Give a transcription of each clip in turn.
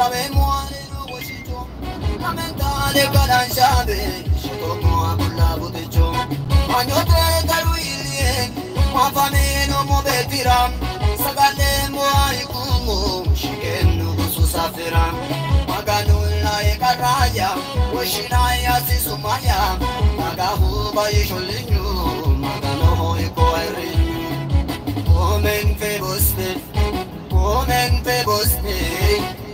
memoria no washito lamentale kalanshabe shito mo abulla budicho anyote taruilie mafane no mo betiram sagale mo aikumo shikenu susafira maganu la ekaraya washinaya sisumaya magahu bayisholinyu magano ikoiri omen feboste omen feboste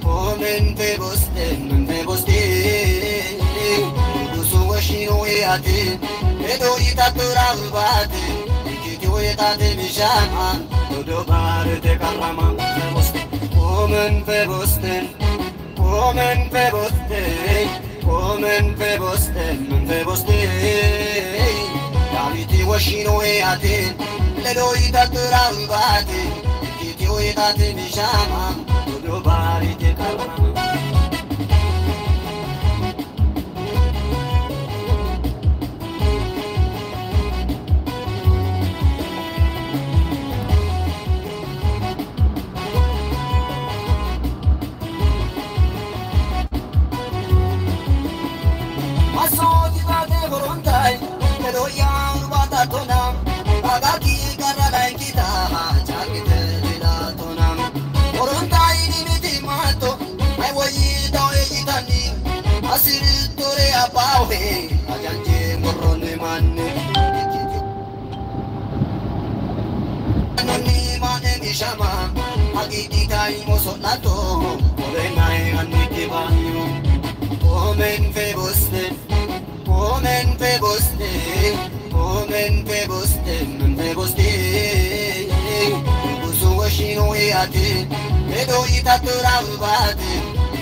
omen feboste dusu washino eate edo itatura ubate ikitio etate mishama dodo bare te karama feboste omen feboste omen feboste omen feboste Daviti washino eate ledo itatura ubate ikitio etate mishama dodo bare te karama Shama, agiti dai mosolato, ore mai anni vanno. Omen feboste, omen feboste, omen feboste, feboste. Busu washino eate, edo itatura ubate,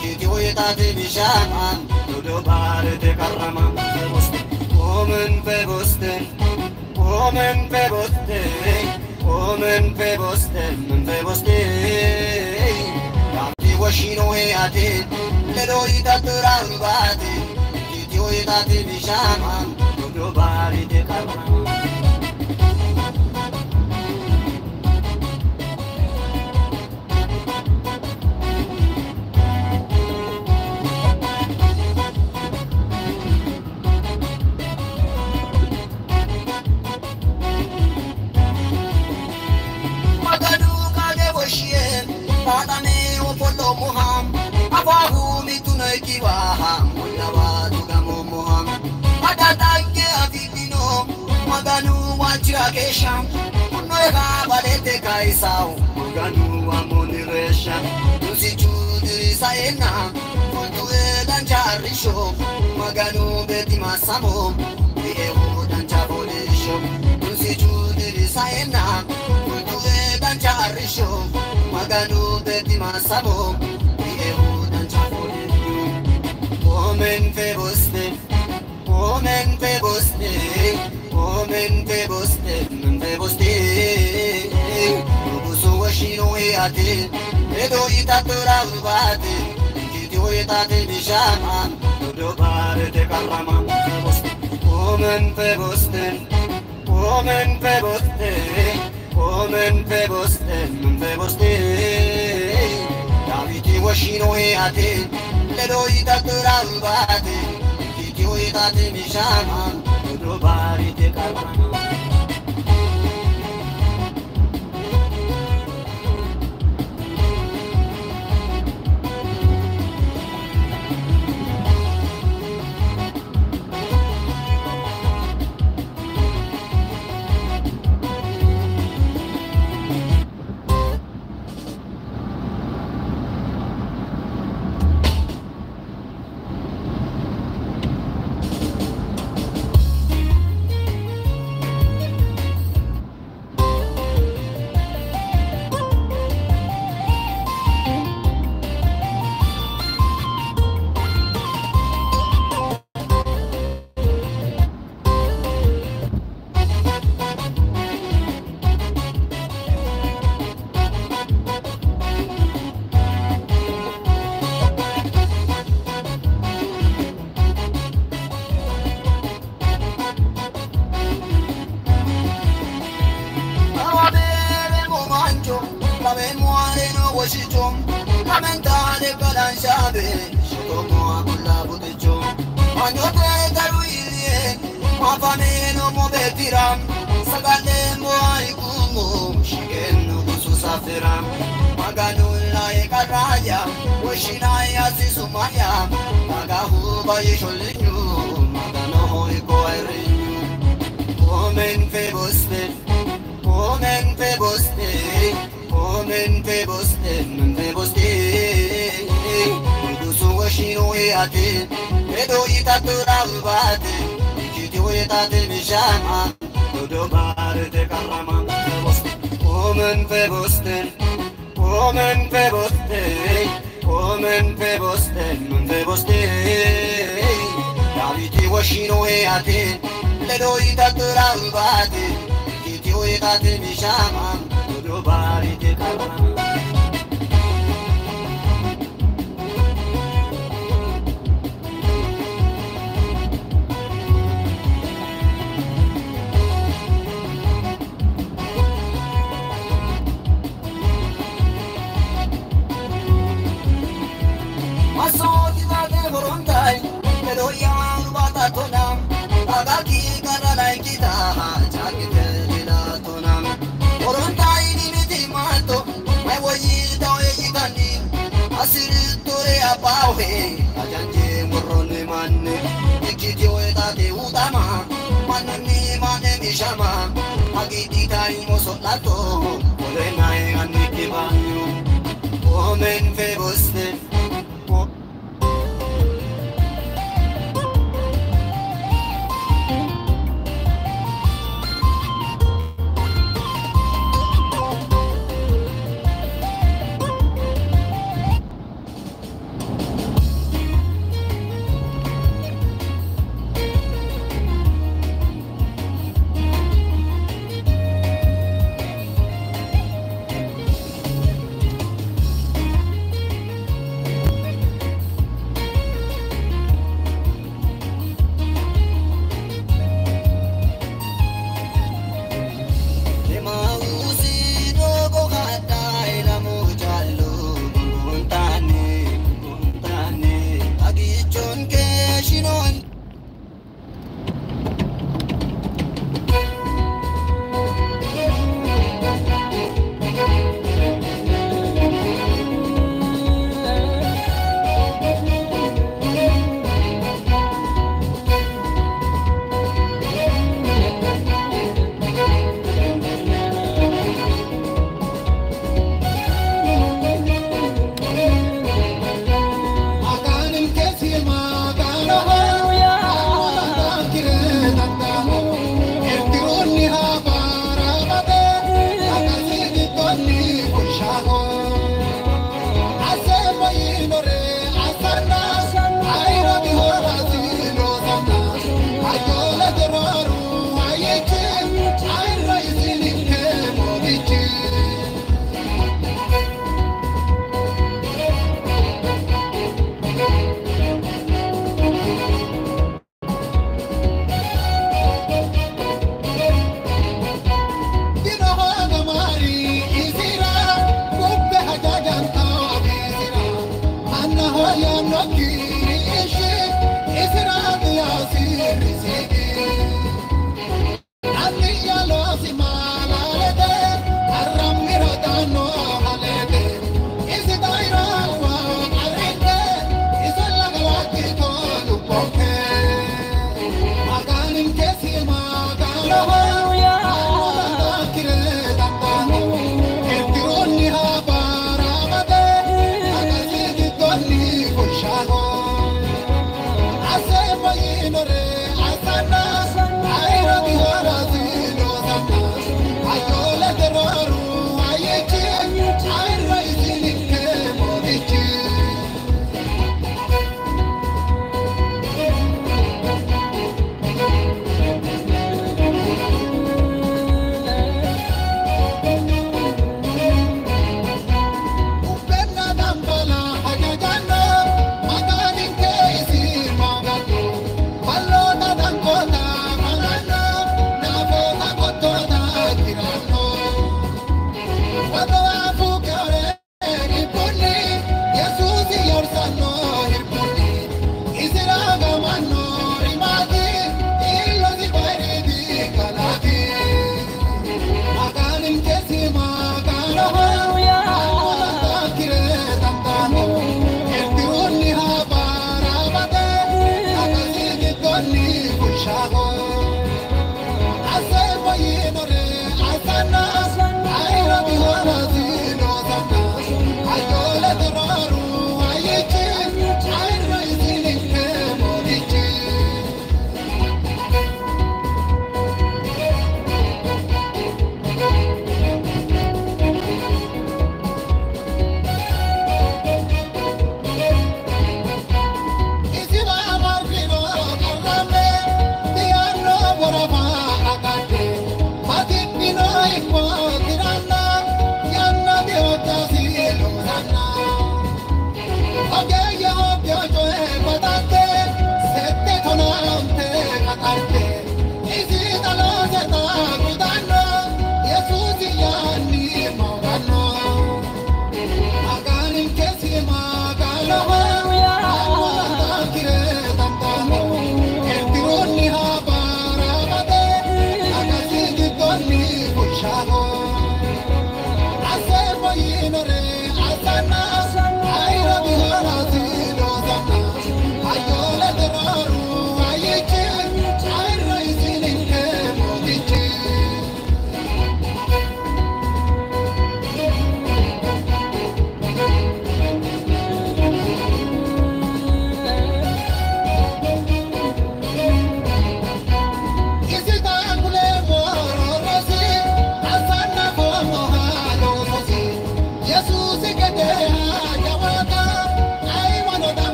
kiti oetate bishama, dodo bare te karama feboste. Omen feboste, omen feboste. Omen feboste Damti washino eate Ledo itatura ubate Kitio etate bishama Dodo bari te karama Muham, abahu mitunai kiwaham, munawadu gamu muham. Adatanke avitino, maganu wachira kesham, munoega balete kaisau, maganu amoniresha. Nusi chudiri saena, muntue dancharisho, maganu beti masamo, biehu danchabolisho. Nusi chudiri saena, muntue dancharisho. Maganu beti masamo, biehu danchabolisho. Omen feboste, omen feboste, omen feboste, feboste. Busu washino eate, edo itatura ubate, kitio etate bishama, dodo bare te karama feboste. Omen feboste, omen feboste, omen feboste. Daviti washino eate, ledo itatura ubate, kitio etate bishama, dodo bare te karama. de Kalanchabe, Shotomo Abula Budicho, Anyote Taruilie, Mafameno Mobetiram, Sagale Moaikumo, Shigenu Susafiram, Maganula Ekaraya, Washinaya Sisumaya, Magahuba Yisholinu, Magano Ikoirinu, Woman Feboste, Woman Feboste, Woman Feboste, Feboste, Udusu Washino Eate, Edo Itaturabate, Ikito Etate Mishama, Udobare de Karama, Woman Feboste, Woman Feboste, Woman Feboste, Feboste, Daviti Washino Eate, Edo Itaturabate, Ikito Etate Mishama, Udobare de Karama. Woman Feboste,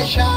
Shine.